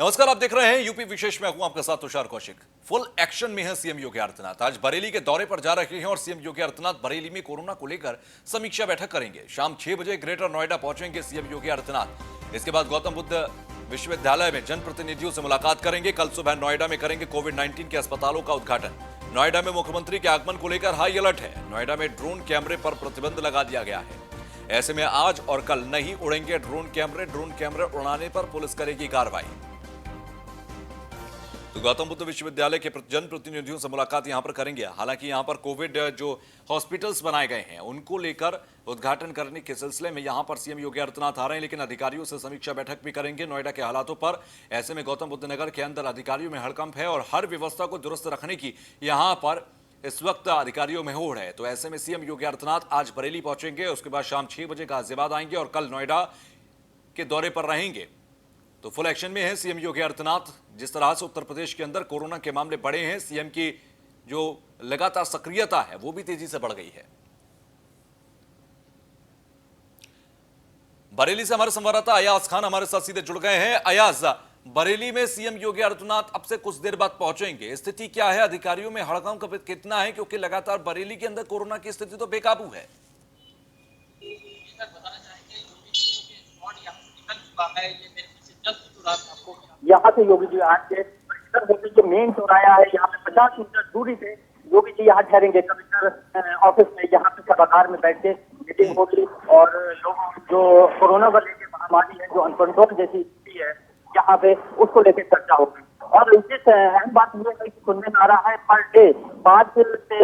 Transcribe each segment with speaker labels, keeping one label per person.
Speaker 1: नमस्कार, आप देख रहे हैं यूपी विशेष में। हूं आपके साथ तुषार कौशिक। फुल एक्शन में है सीएम योगी आदित्यनाथ। आज बरेली के दौरे पर जा रहे हैं और सीएम योगी आदित्यनाथ बरेली में कोरोना को लेकर समीक्षा बैठक करेंगे। शाम 6 बजे ग्रेटर नोएडा पहुंचेंगे सीएम योगी आदित्यनाथ। इसके बाद गौतम बुद्ध विश्वविद्यालय में जनप्रतिनिधियों से मुलाकात करेंगे। कल सुबह नोएडा में करेंगे कोविड-19 के अस्पतालों का उद्घाटन। नोएडा में मुख्यमंत्री के आगमन को लेकर हाई अलर्ट है। नोएडा में ड्रोन कैमरे पर प्रतिबंध लगा दिया गया है। ऐसे में आज और कल नहीं उड़ेंगे ड्रोन कैमरे। ड्रोन कैमरे उड़ाने पर पुलिस करेगी कार्रवाई। तो गौतम बुद्ध विश्वविद्यालय के जनप्रतिनिधियों से मुलाकात यहां पर करेंगे। हालांकि यहां पर कोविड जो हॉस्पिटल्स बनाए गए हैं उनको लेकर उद्घाटन करने के सिलसिले में यहां पर सीएम योगी आदित्यनाथ आ रहे हैं, लेकिन अधिकारियों से समीक्षा बैठक भी करेंगे नोएडा के हालातों पर। ऐसे में गौतम बुद्ध नगर के अंदर अधिकारियों में हड़कंप है और हर व्यवस्था को दुरुस्त रखने की यहां पर इस वक्त अधिकारियों में होड़ है। तो ऐसे में सीएम योगी आदित्यनाथ आज बरेली पहुंचेंगे, उसके बाद शाम 6 बजे गाजियाबाद आएंगे और कल नोएडा के दौरे पर रहेंगे। तो फुल एक्शन में है सीएम योगी आदित्यनाथ। जिस तरह से उत्तर प्रदेश के अंदर कोरोना के मामले बढ़े हैं, सीएम की जो लगातार सक्रियता है वो भी तेजी से बढ़ गई है। बरेली से हमारे संवाददाता अयाज खान हमारे साथ सीधे जुड़ गए हैं। अयाज, बरेली में सीएम योगी आदित्यनाथ अब से कुछ देर बाद पहुंचेंगे, स्थिति क्या है? अधिकारियों में हड़कंप कितना है, क्योंकि लगातार बरेली के अंदर कोरोना की स्थिति तो बेकाबू है।
Speaker 2: यहाँ से योगी जी आज के जो मेन चौराया है, यहाँ पे 50 मीटर दूरी पे योगी जी यहाँ ठहरेंगे। कमिश्नर ऑफिस में यहाँ पे सभागार में बैठ के मीटिंग होगी और लोगों जो कोरोना को लेकर महामारी है, जो अनकंट्रोल जैसी स्थिति है यहाँ पे, उसको लेकर चर्चा होगी। और जिस अहम बात ये है कि सुनने में आ रहा है पर डे 5 से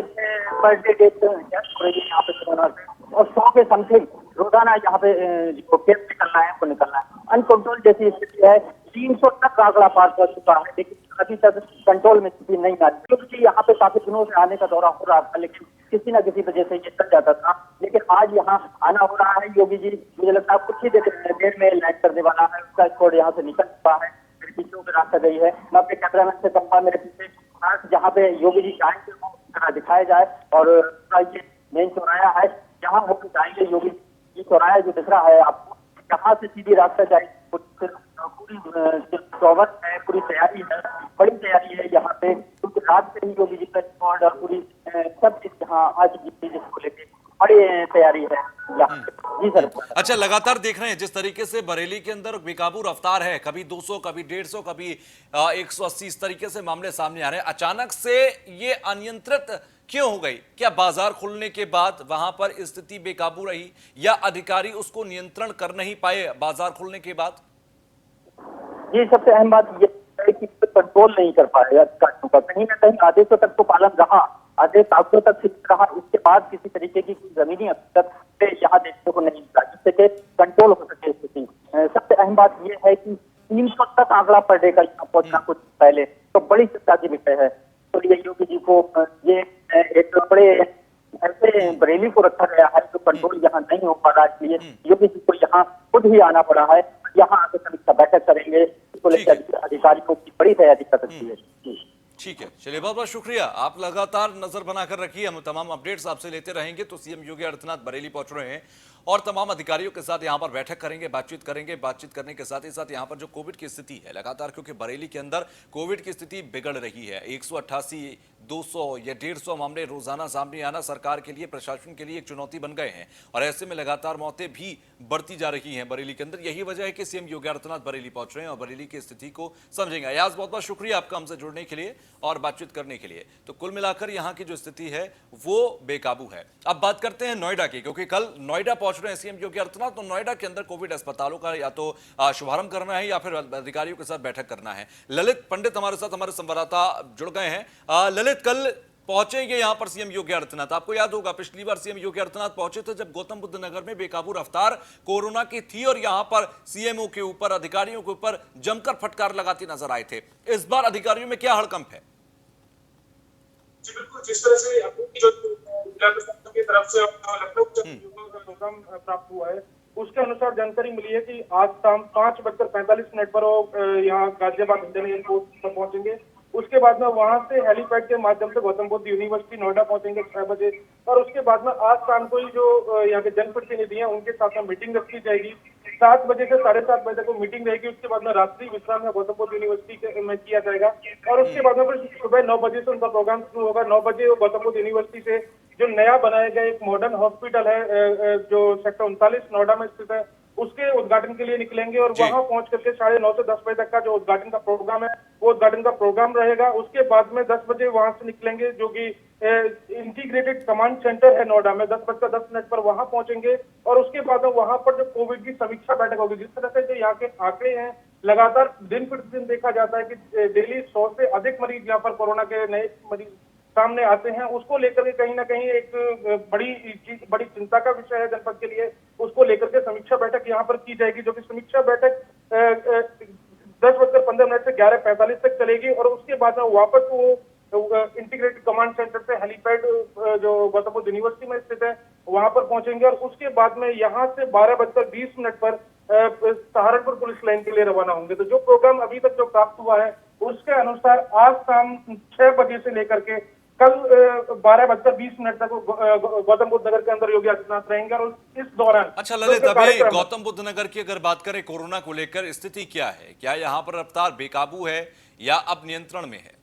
Speaker 2: पर डे डेथ हो रही है यहाँ पे कोरोना से, और 100 के समथिंग रोजाना यहाँ पे जो केस निकलना है वो निकलना है। अनकंट्रोल जैसी स्थिति है। 300 तक आंकड़ा पार कर चुका है, लेकिन अभी तक कंट्रोल में स्थिति नहीं आ रही। क्योंकि यहाँ पे काफी दिनों से आने का दौरा हो रहा था, लेकिन किसी न किसी वजह से ये चल जाता था। लेकिन आज यहाँ आना हो रहा है। योगी जी मुझे लगता है कुछ ही देर में लैंड करने वाला है। उसका स्क्वाड यहाँ से निकल चुका है, मेरे पीछे पे रास्ता गई है। मैं अपने कैमरामैन से कहूँगा मेरे पीछे जहाँ पे योगी जी जाएंगे वो जगह दिखाया जाए। और ये मेन चौराया है, जहाँ होकर जाएंगे योगी जी। चौराया जो दिख रहा है आपको, यहाँ से सीधी रास्ता जाएगी। पूरी प्रबंध है, पूरी तैयारी है, बड़ी तैयारी है यहाँ पे, क्योंकि रात से ही योगी जी का स्क्वाड और पूरी सब चीज यहाँ आज जिसको लेके बड़ी तैयारी है यहाँ पे। जी सर।
Speaker 1: अच्छा, लगातार देख रहे हैं जिस तरीके से बरेली के अंदर बेकाबू रफ्तार है, कभी 200, कभी 150, कभी 180, इस तरीके से मामले सामने आ रहे हैं। अचानक से ये अनियंत्रित क्यों हो गई? क्या बाजार खुलने के बाद वहां पर स्थिति बेकाबू रही या अधिकारी उसको नियंत्रण कर नहीं पाए बाजार खुलने के बाद?
Speaker 2: जी, सबसे अहम बात ये है कि कंट्रोल नहीं कर पाए अधिकारियों का। कहीं ना कहीं आदेशों तक तो पालन रहा, आदेश आंकड़ों तक सीमित रहा, इसके बाद किसी तरीके की जमीनी हकीकत पे यहाँ देखने को नहीं मिला जिससे कि कंट्रोल हो सके स्थिति। सबसे अहम बात यह है कि 300 तक आंकड़ा पर डे का यहाँ पहुंचना कुछ पहले तो बड़ी चिंता की विषय है। तो ये योगी जी को ये एक बड़े ऐसे बरेली को रखा गया है जो कंट्रोल यहाँ नहीं हो पा रहा है, इसलिए योगी जी को यहाँ खुद ही आना पड़ा है। यहाँ आकर समीक्षा बैठक करेंगे, इसको लेकर अधिकारियों की बड़ी तैयारी कर सकती है।
Speaker 1: ठीक है, चलिए, बहुत बहुत शुक्रिया। आप लगातार नजर बनाकर रखिए, हम तमाम अपडेट्स आपसे लेते रहेंगे। तो सीएम योगी आदित्यनाथ बरेली पहुंच रहे हैं और तमाम अधिकारियों के साथ यहां पर बैठक करेंगे, बातचीत करेंगे। बातचीत करने के साथ ही साथ यहां पर जो कोविड की स्थिति है लगातार, क्योंकि बरेली के अंदर कोविड की स्थिति बिगड़ रही है। 188, 200 या 150 मामले रोजाना सामने आना सरकार के लिए, प्रशासन के लिए एक चुनौती बन गए हैं और ऐसे में लगातार मौतें भी बढ़ती जा रही हैं बरेली के अंदर। यही वजह है कि सीएम योगी आदित्यनाथ बरेली पहुंच रहे हैं और बरेली की स्थिति को समझेंगे। अयाज, बहुत बहुत शुक्रिया आपका हमसे जुड़ने के लिए और बातचीत करने के लिए। तो कुल मिलाकर यहाँ की जो स्थिति है वो बेकाबू है। अब बात करते हैं नोएडा की, क्योंकि कल नोएडा पहुंच रहे हैं सीएम योगी आदित्यनाथ। तो नोएडा के अंदर कोविड अस्पतालों का या तो शुभारंभ करना है या फिर अधिकारियों के साथ बैठक करना है। ललित पंडित हमारे साथ, हमारे संवाददाता जुड़ गए हैं। ललित, कल पहुंचेंगे यहां पर सीएम योगी आदित्यनाथ। आपको याद होगा पिछली बार सीएम योगी आदित्यनाथ पहुंचे थे जब गौतम बुद्ध नगर में बेकाबू रफ्तार कोरोना की थी और यहां पर सीएमओ के ऊपर, अधिकारियों के ऊपर जमकर फटकार लगाते नजर आए थे। इस बार अधिकारियों में क्या हड़कंप है?
Speaker 3: बिल्कुल, जिस तरह से जो जिला प्रशासन की तरफ से लखनऊ प्राप्त हुआ है उसके अनुसार जानकारी मिली है कि आज शाम 5:45 पर वो यहाँ गाजियाबाद इंडियन एयरपोर्ट पर पहुंचेंगे। उसके बाद में वहां से हेलीपैड के माध्यम से गौतम बुद्ध यूनिवर्सिटी नोएडा पहुंचेंगे 6 बजे। और उसके बाद में आज शाम को ही जो यहाँ के जनप्रतिनिधि हैं उनके साथ में मीटिंग रखी जाएगी 7 बजे से 7:30 बजे तक वो मीटिंग रहेगी। उसके बाद में रात्रि विश्राम है गौतम बुद्ध यूनिवर्सिटी में किया जाएगा और उसके बाद में फिर सुबह 9 बजे से उनका प्रोग्राम शुरू होगा। 9 बजे वो गौतम बुद्ध यूनिवर्सिटी से जो नया बनाया गया एक मॉडर्न हॉस्पिटल है जो सेक्टर 39 नोएडा में स्थित है, उसके उद्घाटन के लिए निकलेंगे और वहां पहुंच करके 9:30 से 10 बजे तक का जो उद्घाटन का प्रोग्राम है वो उद्घाटन का प्रोग्राम रहेगा। उसके बाद में 10 बजे वहां से निकलेंगे, जो कि इंटीग्रेटेड कमांड सेंटर है नोएडा में, 10:10 पर वहां पहुंचेंगे और उसके बाद वहां पर जो कोविड की समीक्षा बैठक होगी। जिस तरह से जो यहाँ के आंकड़े हैं लगातार दिन प्रतिदिन देखा जाता है कि डेली 100 से अधिक मरीज यहाँ पर कोरोना के नए मरीज सामने आते हैं, उसको लेकर के कहीं ना कहीं एक बड़ी चिंता का विषय है जनपद के लिए। उसको लेकर के समीक्षा बैठक यहाँ पर की जाएगी, जो कि समीक्षा बैठक 10:15 से 11:45 तक चलेगी और उसके बाद में वापस वो इंटीग्रेटेड कमांड सेंटर से हेलीपैड जो गौतम बुद्ध यूनिवर्सिटी में स्थित है वहां पर पहुंचेंगे और उसके बाद में यहाँ से 12:20 पर सहारनपुर पुलिस लाइन के लिए रवाना होंगे। तो जो प्रोग्राम अभी तक जो प्राप्त हुआ है उसके अनुसार आज शाम 6 बजे से लेकर के कल 12:20 तक गौतम बुद्ध नगर के अंदर योगी आदित्यनाथ रहेंगे और इस दौरान
Speaker 1: अच्छा ललित, अभी गौतम बुद्ध नगर की अगर बात करें कोरोना को लेकर स्थिति क्या है? क्या यहाँ पर रफ्तार बेकाबू है या अब नियंत्रण में है?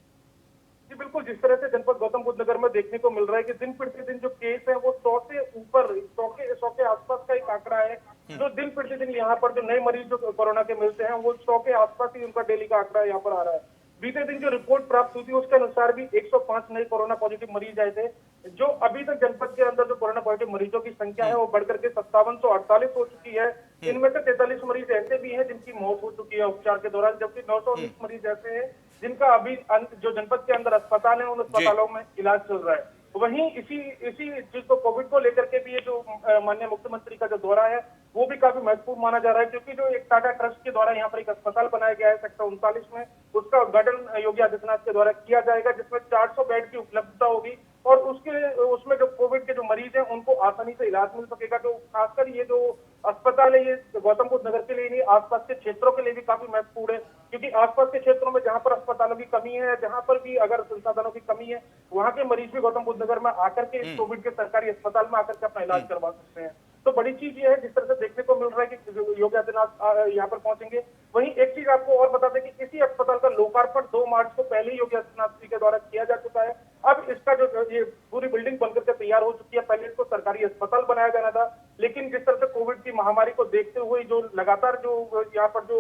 Speaker 3: जी बिल्कुल, जिस तरह से जनपद गौतम बुद्ध नगर में देखने को मिल रहा है कि दिन प्रतिदिन जो केस है वो 100 से ऊपर 100 के आसपास का एक आंकड़ा है। जो दिन प्रतिदिन यहाँ पर जो नए मरीज जो कोरोना के मिलते हैं वो 100 के आसपास ही उनका डेली का आंकड़ा यहाँ पर आ रहा है। बीते दिन जो रिपोर्ट प्राप्त हुई थी उसके अनुसार भी 105 नए कोरोना पॉजिटिव मरीज आए थे। जो अभी तक जनपद के अंदर जो कोरोना पॉजिटिव मरीजों की संख्या है वो बढ़कर के 5748 हो चुकी है। इनमें से 43 मरीज ऐसे भी हैं जिनकी मौत हो चुकी है उपचार के दौरान, जबकि 919 मरीज ऐसे हैं जिनका अभी जो जनपद के अंदर अस्पताल है उन अस्पतालों में इलाज चल रहा है। वहीं इसी चीज को कोविड को लेकर के भी ये जो माननीय मुख्यमंत्री का जो दौरा है वो भी काफी महत्वपूर्ण माना जा रहा है, क्योंकि जो एक टाटा ट्रस्ट के द्वारा यहाँ पर एक अस्पताल बनाया गया है सेक्टर 39 में, उसका उद्घाटन योगी आदित्यनाथ के द्वारा किया जाएगा, जिसमें 400 बेड की उपलब्धता होगी और उसमें जो कोविड के जो मरीज हैं उनको आसानी से इलाज मिल सकेगा। तो खासकर ये जो अस्पताल है ये गौतम बुद्ध नगर के लिए नहीं, आसपास के क्षेत्रों के लिए भी काफी महत्वपूर्ण है, क्योंकि आसपास के क्षेत्रों में जहां पर अस्पतालों की कमी है, जहां पर भी अगर संसाधनों की कमी है, वहां के मरीज भी गौतम बुद्ध नगर में आकर के कोविड के सरकारी अस्पताल में आकर के अपना इलाज करवा सकते हैं। तो बड़ी चीज ये है जिस तरह से देखने को मिल रहा है कि योगी आदित्यनाथ यहाँ पर पहुंचेंगे। वहीं एक चीज आपको और बता दें कि इसी अस्पताल का लोकार्पण 2 मार्च को पहले ही योगी आदित्यनाथ जी के द्वारा किया जा चुका है। अब इसका जो ये पूरी बिल्डिंग बनकर के तैयार हो चुकी है। पहले इसको सरकारी अस्पताल बनाया जाना था, लेकिन जिस तरह से कोविड की महामारी को देखते हुए जो लगातार जो यहाँ पर जो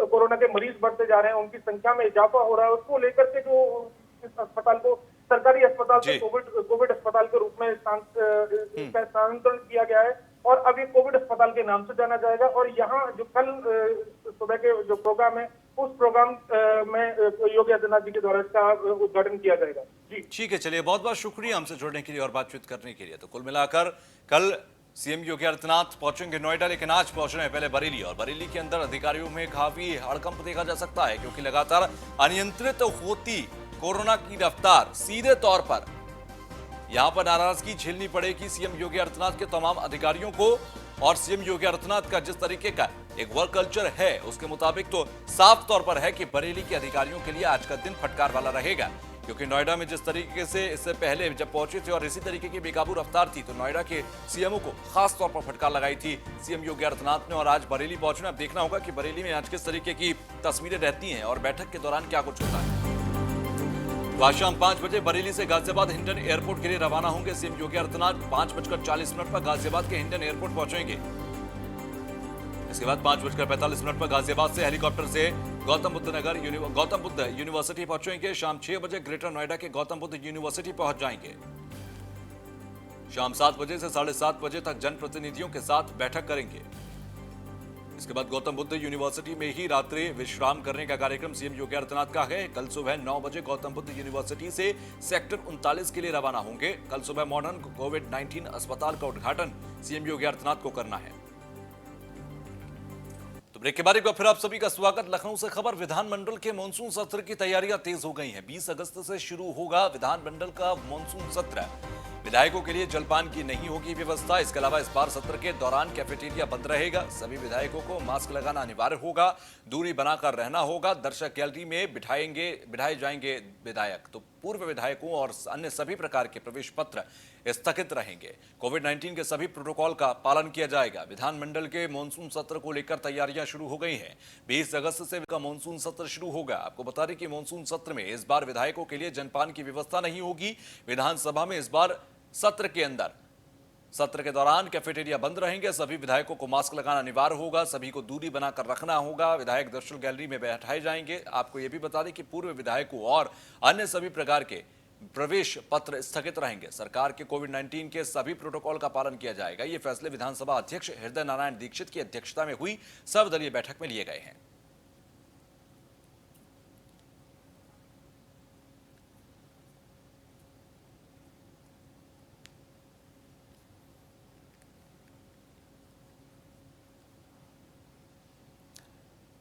Speaker 3: कोरोना के मरीज बढ़ते जा रहे हैं, उनकी संख्या में इजाफा हो रहा है, उसको लेकर के जो इस अस्पताल को सरकारी अस्पताल से कोविड अस्पताल के रूप में स्थानांतरण किया गया है और अब ये कोविड अस्पताल के नाम से जाना जाएगा। और यहाँ जो कल सुबह के जो प्रोग्राम है उस प्रोग्राम में योगी आदित्यनाथ जी के द्वारा इसका उद्घाटन किया जाएगा। जी
Speaker 1: ठीक है, चलिए बहुत बहुत शुक्रिया हमसे जुड़ने के लिए और बातचीत करने के लिए। तो कुल मिलाकर कल सीएम योगी आदित्यनाथ पहुंचेंगे नोएडा, लेकिन आज पहुंच रहे हैं पहले बरेली और बरेली के अंदर अधिकारियों में काफी हड़कंप देखा जा सकता है, क्योंकि लगातार अनियंत्रित होती कोरोना की रफ्तार सीधे तौर पर यहां पर नाराजगी झेलनी पड़ेगी सीएम योगी आदित्यनाथ के तमाम अधिकारियों को। और सीएम योगी आदित्यनाथ का जिस तरीके का एक वर्क कल्चर है उसके मुताबिक तो साफ तौर पर है कि बरेली के अधिकारियों के लिए आज का दिन फटकार वाला रहेगा, क्योंकि नोएडा में जिस तरीके से इससे पहले जब पहुंचे थे और इसी तरीके की बेकाबू रफ्तार थी, तो नोएडा के सीएमओ को खास तौर पर फटकार लगाई थी सीएम योगी आदित्यनाथ ने। और आज बरेली पहुंचना, अब देखना होगा कि बरेली में आज किस तरीके की तस्वीरें रहती हैं और बैठक के दौरान क्या कुछ होता है। तो आज शाम 5 बजे बरेली से गाजियाबाद हिंडन एयरपोर्ट के लिए रवाना होंगे सीएम योगी आदित्यनाथ। 5:40 पर गाजियाबाद के हिंडन एयरपोर्ट पहुंचेंगे। इसके बाद 5:45 पर गाजियाबाद से हेलीकॉप्टर से गौतम बुद्ध यूनिवर्सिटी पहुंचेंगे। शाम 6 बजे ग्रेटर नोएडा के गौतम बुद्ध यूनिवर्सिटी पहुंच जाएंगे। शाम 7 बजे से 7:30 बजे तक जनप्रतिनिधियों के साथ बैठक करेंगे। इसके बाद गौतम बुद्ध यूनिवर्सिटी में ही रात्रि विश्राम करने का कार्यक्रम सीएम योगी आदित्यनाथ का है। कल सुबह 9 बजे गौतम बुद्ध यूनिवर्सिटी से सेक्टर 39 के लिए रवाना होंगे। कल सुबह मॉडर्न कोविड-19 अस्पताल का उद्घाटन सीएम योगी आदित्यनाथ को करना है। तो ब्रेक के बाद एक बार फिर आप सभी का स्वागत। लखनऊ से खबर, विधानमंडल के मॉनसून सत्र की तैयारियां तेज हो गई हैं। 20 अगस्त से शुरू होगा विधानमंडल का मॉनसून सत्र। विधायकों के लिए जलपान की नहीं होगी व्यवस्था। इसके अलावा इस बार सत्र के दौरान कैफेटेरिया बंद रहेगा। सभी विधायकों को मास्क लगाना अनिवार्य होगा, दूरी बनाकर रहना होगा। दर्शक गैलरी में बिठाए जाएंगे विधायक। तो पूर्व विधायकों और अन्य सभी प्रकार के प्रवेश पत्र स्थगित रहेंगे। कोविड-19 के सभी प्रोटोकॉल का पालन किया जाएगा। विधानमंडल के मॉनसून सत्र को लेकर तैयारियां शुरू हो गई हैं। 20 अगस्त से का मॉनसून सत्र शुरू होगा। आपको बता दें कि मॉनसून सत्र में इस बार विधायकों के लिए जलपान की व्यवस्था नहीं होगी। विधानसभा में इस बार सत्र के दौरान कैफेटेरिया बंद रहेंगे। सभी विधायकों को मास्क लगाना अनिवार्य होगा। सभी को दूरी बनाकर रखना होगा। विधायक दर्शन गैलरी में बैठाए जाएंगे। आपको यह भी बता दें कि पूर्व विधायकों और अन्य सभी प्रकार के प्रवेश पत्र स्थगित रहेंगे। सरकार के कोविड-19 के सभी प्रोटोकॉल का पालन किया जाएगा। ये फैसले विधानसभा अध्यक्ष हृदय नारायण दीक्षित की अध्यक्षता में हुई सर्वदलीय बैठक में लिए गए हैं।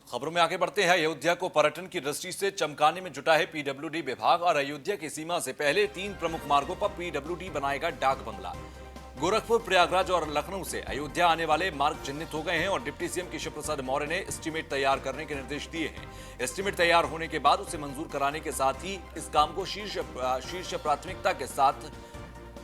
Speaker 1: खबरों में आगे बढ़ते हैं। अयोध्या को पर्यटन की दृष्टि से चमकाने में जुटा है पीडब्ल्यूडी विभाग और अयोध्या की सीमा से पहले 3 प्रमुख मार्गों पर पीडब्ल्यूडी बनाएगा डाक बंगला। गोरखपुर, प्रयागराज और लखनऊ से अयोध्या आने वाले मार्ग चिन्हित हो गए हैं और डिप्टी सीएम केशव प्रसाद मौर्य ने एस्टीमेट तैयार करने के निर्देश दिए हैं। एस्टीमेट तैयार होने के बाद उसे मंजूर कराने के साथ ही इस काम को शीर्ष प्राथमिकता के साथ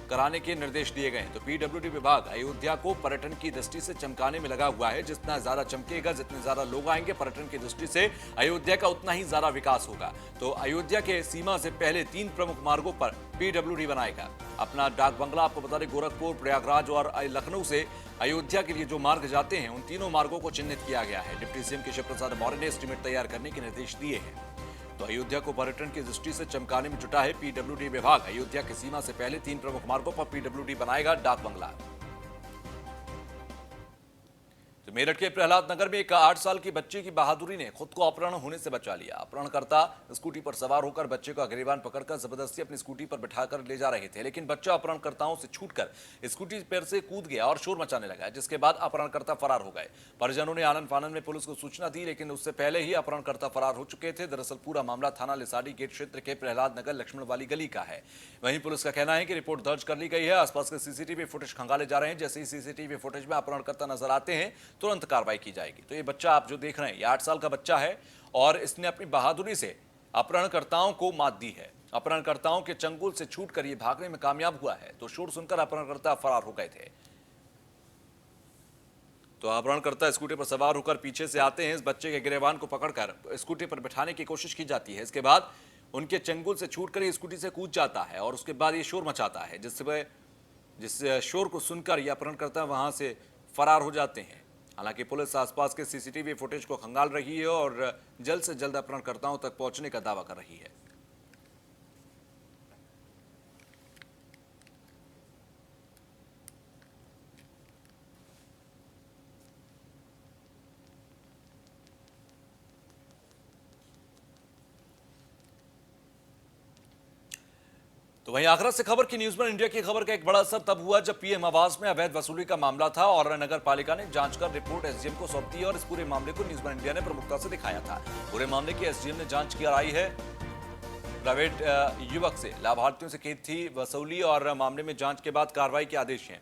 Speaker 1: कराने के निर्देश दिए गए हैं। तो पीडब्ल्यूडी विभाग अयोध्या को पर्यटन की दृष्टि से चमकाने में लगा हुआ है। जितना ज्यादा चमकेगा, जितने ज्यादा लोग आएंगे पर्यटन की दृष्टि से अयोध्या का, उतना ही ज्यादा विकास होगा। तो अयोध्या के सीमा से पहले 3 प्रमुख मार्गों पर पीडब्ल्यूडी बनाएगा अपना डाक बंगला। आपको बता दें, गोरखपुर, प्रयागराज और लखनऊ से अयोध्या के लिए जो मार्ग जाते हैं उन तीनों मार्गों को चिन्हित किया गया है। डिप्टी सीएम केशव प्रसाद मौर्य ने एस्टीमेट तैयार करने के निर्देश दिए हैं। तो अयोध्या को पर्यटन की दृष्टि से चमकाने में जुटा है पीडब्ल्यूडी विभाग। अयोध्या की सीमा से पहले 3 प्रमुख मार्गों पर पीडब्ल्यूडी बनाएगा डाक बंगला। तो मेरठ के प्रहलाद नगर में एक 8 साल की बच्ची की बहादुरी ने खुद को अपहरण होने से बचा लिया। अपहरणकर्ता स्कूटी पर सवार होकर बच्चे का गिरबान पकड़कर जबरदस्ती अपनी स्कूटी पर बिठाकर ले जा रहे थे, लेकिन बच्चा अपहरणकर्ताओं से छूटकर स्कूटी पर से कूद गया और शोर मचाने लगा, जिसके बाद अपहरणकर्ता फरार हो गए। परिजनों ने आनन फानन में पुलिस को सूचना दी, लेकिन उससे पहले ही अपहरणकर्ता फरार हो चुके थे। दरअसल पूरा मामला थाना लिसाड़ी गेट क्षेत्र के प्रहलाद नगर लक्ष्मण वाली गली का है। वहीं पुलिस का कहना है कि रिपोर्ट दर्ज कर ली गई है। आसपास के सीसीटीवी फुटेज खंगाले जा रहे हैं। जैसे ही सीसीटीवी फुटेज में अपहरणकर्ता नजर आते हैं तुरंत कार्रवाई की जाएगी। तो ये बच्चा आप जो देख रहे हैं, ये 8 साल का बच्चा है और इसने अपनी बहादुरी से अपहरणकर्ताओं को मात दी है। अपहरणकर्ताओं के चंगुल से छूटकर ये भागने में कामयाब हुआ है। तो शोर सुनकर अपहरणकर्ता फरार हो गए थे। तो अपहरणकर्ता स्कूटी पर सवार होकर पीछे से आते हैं। इस बच्चे के गिरेबान को पकड़कर स्कूटी पर बिठाने की कोशिश की जाती है। इसके बाद उनके चंगुल से छूटकर ये स्कूटी से कूद जाता है और उसके बाद ये शोर मचाता है, जिस शोर को सुनकर ये अपहरणकर्ता वहां से फरार हो जाते हैं। हालांकि पुलिस आसपास के सीसीटीवी फुटेज को खंगाल रही है और जल्द से जल्द अपहरणकर्ताओं तक पहुंचने का दावा कर रही है। तो वहीं आगरा से खबर की न्यूज़ वन इंडिया की खबर का एक बड़ा असर तब हुआ जब पीएम आवास में अवैध वसूली का मामला था और नगर पालिका ने जांच कर रिपोर्ट एसडीएम को सौंप दी और इस पूरे मामले को न्यूज़ वन इंडिया ने प्रमुखता से दिखाया था। पूरे मामले की एसडीएम ने जांच कराई है। प्राइवेट युवक से लाभार्थियों से की थी वसूली और मामले में जांच के बाद कार्रवाई के आदेश हैं।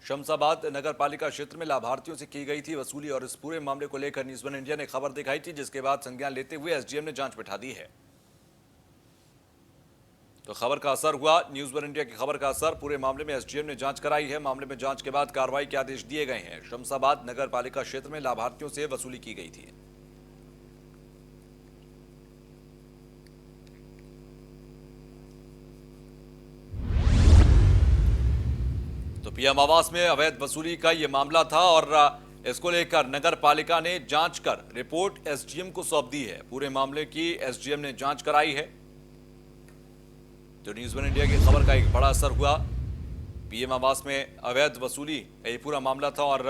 Speaker 1: शमशाबाद नगर पालिका क्षेत्र में लाभार्थियों से की गई थी वसूली और इस पूरे मामले को लेकर न्यूज़ वन इंडिया ने खबर दिखाई थी, जिसके बाद संज्ञान लेते हुए एसडीएम ने जांच बिठा दी है। तो खबर का असर हुआ, न्यूज़ वन इंडिया की खबर का असर। पूरे मामले में एसडीएम ने जांच कराई है। मामले में जांच के बाद कार्रवाई के आदेश दिए गए हैं। शमशाबाद नगर पालिका क्षेत्र में लाभार्थियों से वसूली की गई थी। तो पीएम आवास में अवैध वसूली का यह मामला था और इसको लेकर नगर पालिका ने जांच कर रिपोर्ट एसडीएम को सौंप दी है। पूरे मामले की एसडीएम ने जांच कराई है। तो न्यूज़ वन इंडिया की खबर का एक बड़ा असर हुआ। पीएम आवास में अवैध वसूली का ये पूरा मामला था और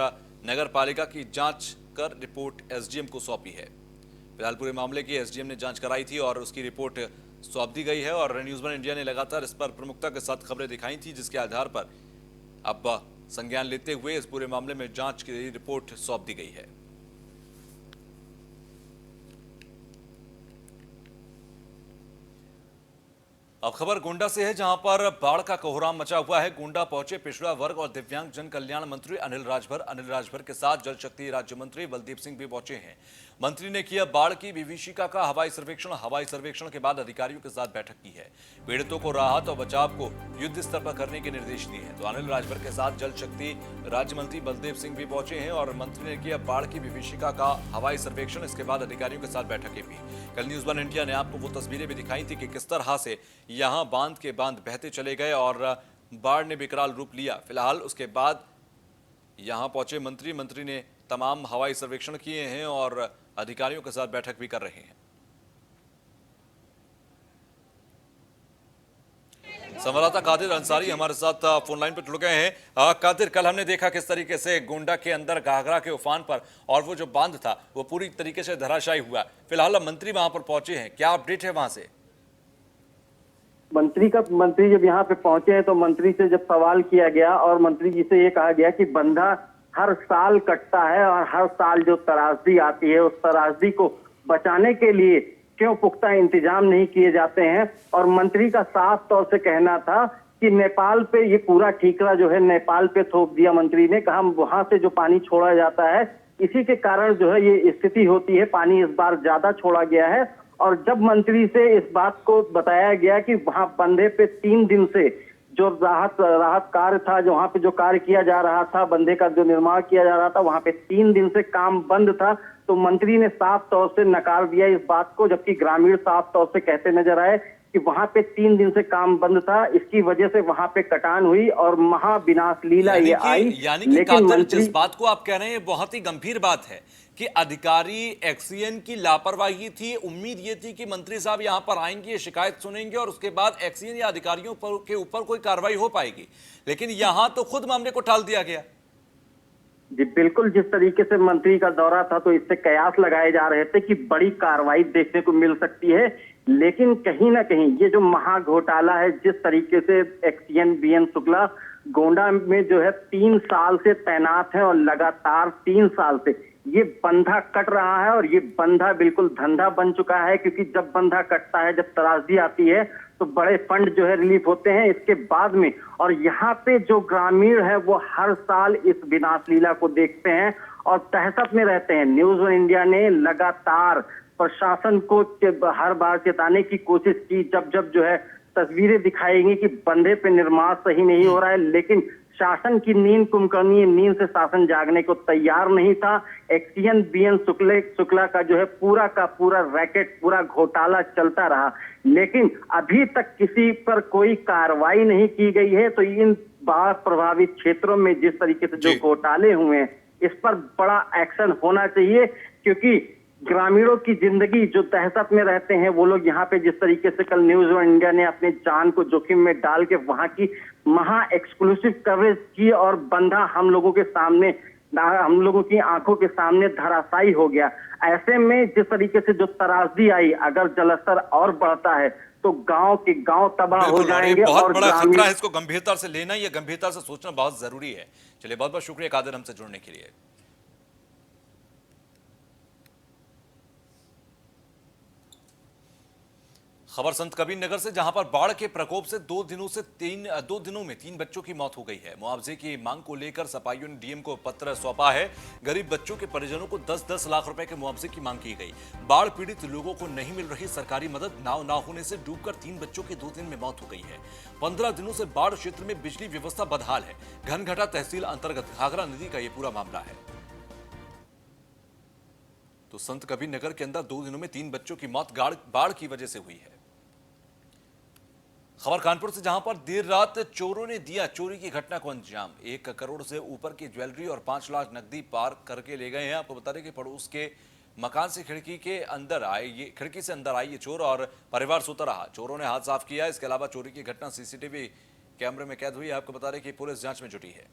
Speaker 1: नगर पालिका की जांच कर रिपोर्ट एसडीएम को सौंपी है। फिलहाल पूरे मामले की एसडीएम ने जांच कराई थी और उसकी रिपोर्ट सौंप दी गई है और न्यूज़ वन इंडिया ने लगातार इस पर प्रमुखता के साथ खबरें दिखाई थी, जिसके आधार पर अब संज्ञान लेते हुए इस पूरे मामले में जांच की रिपोर्ट सौंप दी गई है। अब खबर गोंडा से है, जहां पर बाढ़ का कोहराम मचा हुआ है। गोंडा पहुंचे पिछड़ा वर्ग और दिव्यांग जन कल्याण मंत्री अनिल राजभर के साथ जल शक्ति राज्य मंत्री बलदीप सिंह भी पहुंचे हैं। मंत्री ने किया बाढ़ की विभीषिका का हवाई सर्वेक्षण के बाद अधिकारियों के साथ बैठक की है। पीड़ितों को राहत और बचाव को युद्ध स्तर पर करने के निर्देश दिए हैं। तो अनिल राजभर के साथ जल शक्ति राज्य मंत्री बलदेव सिंह भी पहुंचे हैं और मंत्री ने किया बाढ़ की विभीषिका का हवाई सर्वेक्षण। इसके बाद अधिकारियों के साथ बैठकें भी। कल न्यूज़ 1 इंडिया ने आपको वो तस्वीरें भी दिखाई थी कि किस तरह से यहां बांध के बांध बहते चले गए और बाढ़ ने विकराल रूप लिया। फिलहाल उसके बाद यहां पहुंचे मंत्री ने तमाम हवाई सर्वेक्षण किए हैं और अधिकारियों के साथ बैठक भी कर रहे हैं। संवाददाता कादिर अंसारी हमारे साथ फोन लाइन पर जुड़ गए हैं। कादिर, कल हमने देखा किस तरीके से गोंडा के अंदर घाघरा के उफान पर और वो जो बांध था वो पूरी तरीके से धराशायी हुआ। फिलहाल मंत्री वहां पर पहुंचे हैं, क्या अपडेट है वहां से?
Speaker 4: मंत्री जब यहाँ पे पहुंचे हैं तो मंत्री से जब सवाल किया गया और मंत्री जी से ये कहा गया कि बंधा हर साल कटता है और हर साल जो त्रासदी आती है उस त्रासदी को बचाने के लिए क्यों पुख्ता इंतजाम नहीं किए जाते हैं। और मंत्री का साफ तौर से कहना था कि नेपाल पे ये पूरा ठीकरा जो है नेपाल पे थोप दिया। मंत्री ने कहा वहां से जो पानी छोड़ा जाता है इसी के कारण जो है ये स्थिति होती है, पानी इस बार ज्यादा छोड़ा गया है। और जब मंत्री से इस बात को बताया गया कि वहां बंधे पे 3 दिन से जो राहत कार्य था, जो वहां पे जो कार्य किया जा रहा था, बंधे का जो निर्माण किया जा रहा था, वहां पे 3 दिन से काम बंद था, तो मंत्री ने साफ तौर से नकार दिया इस बात को। जबकि ग्रामीण साफ तौर से कहते नजर आए कि वहां पे 3 दिन से काम बंद था, इसकी वजह से वहां पे कटान हुई और महाविनाश लीला ये आई।
Speaker 1: लेकिन जिस बात को आप कह रहे हैं बहुत ही गंभीर बात है कि अधिकारी एक्सीएन की लापरवाही थी। उम्मीद ये थी कि मंत्री साहब यहां पर आएंगे, ये शिकायत सुनेंगे और उसके बाद एक्सीएन या अधिकारियों के ऊपर कोई कार्रवाई हो पाएगी, लेकिन यहां तो खुद मामले को टाल दिया गया।
Speaker 4: जी बिल्कुल, जिस तरीके से मंत्री का दौरा था तो इससे कयास लगाए जा रहे थे कि बड़ी कार्रवाई देखने को मिल सकती है, लेकिन कहीं ना कहीं ये जो महा घोटाला है, जिस तरीके से एक्सीएन बीएन शुक्ला गोंडा में जो है 3 साल से तैनात है और लगातार 3 साल से ये बंधा कट रहा है और ये बंधा बिल्कुल धंधा बन चुका है। क्योंकि जब बंधा कटता है, जब त्रासदी आती है तो बड़े फंड जो है रिलीफ होते हैं इसके बाद में। और यहाँ पे जो ग्रामीण है वो हर साल इस विनाश लीला को देखते हैं और दहशत में रहते हैं। न्यूज़ 1 इंडिया ने लगातार प्रशासन को हर बार चेताने की कोशिश की, जब जो है तस्वीरें दिखाएंगी कि बंधे पे निर्माण सही नहीं हो रहा है, लेकिन शासन की नींद कुंभकर्णी नींद से शासन जागने को तैयार नहीं था। एक्सीएन बीएन शुक्ला का जो है पूरा का पूरा रैकेट, पूरा घोटाला चलता रहा, लेकिन अभी तक किसी पर कोई कार्रवाई नहीं की गई है। तो इन बाढ़ प्रभावित क्षेत्रों में जिस तरीके से जो घोटाले हुए हैं इस पर बड़ा एक्शन होना चाहिए, क्योंकि ग्रामीणों की जिंदगी जो दहशत में रहते हैं वो लोग यहाँ पे जिस तरीके से कल न्यूज़ 1 इंडिया ने अपने जान को जोखिम में डाल के वहां की महा एक्सक्लूसिव कवरेज की और बंधा हम लोगों की आंखों के सामने धराशायी हो गया। ऐसे में जिस तरीके से जो त्रासदी आई, अगर जलस्तर और बढ़ता है तो गांव के गांव तबाह हो जाएंगे।
Speaker 1: बहुत बड़ा खतरा है, इसको गंभीरता से लेना, ये गंभीरता से सोचना बहुत जरूरी है। चलिए, बहुत बहुत शुक्रिया कादिर हमसे जुड़ने के लिए। खबर संत कबीर नगर से, जहां पर बाढ़ के प्रकोप से 2 दिनों में 3 बच्चों की मौत हो गई है। मुआवजे की मांग को लेकर सपाइयों ने डीएम को पत्र सौंपा है। गरीब बच्चों के परिजनों को 10-10 लाख रुपए के मुआवजे की मांग की गई। बाढ़ पीड़ित लोगों को नहीं मिल रही सरकारी मदद। नाव ना होने से डूबकर 3 बच्चों की 2 दिन में मौत हो गई है। 15 दिनों से बाढ़ क्षेत्र में बिजली व्यवस्था बदहाल है। घनघटा तहसील अंतर्गत घाघरा नदी का यह पूरा मामला है। तो संत कबीर नगर के अंदर 2 दिनों में 3 बच्चों की मौत बाढ़ की वजह से हुई है। खबर कानपुर से, जहां पर देर रात चोरों ने दिया चोरी की घटना को अंजाम। 1 करोड़ से ऊपर की ज्वेलरी और 5 लाख नकदी पार करके ले गए हैं। आपको बता दें कि पड़ोस के मकान से खिड़की से अंदर आए ये चोर और परिवार सोता रहा। चोरों ने हाथ साफ किया। इसके अलावा चोरी की घटना सीसीटीवी कैमरे में कैद हुई है। आपको बता दें कि पुलिस जांच में जुटी है।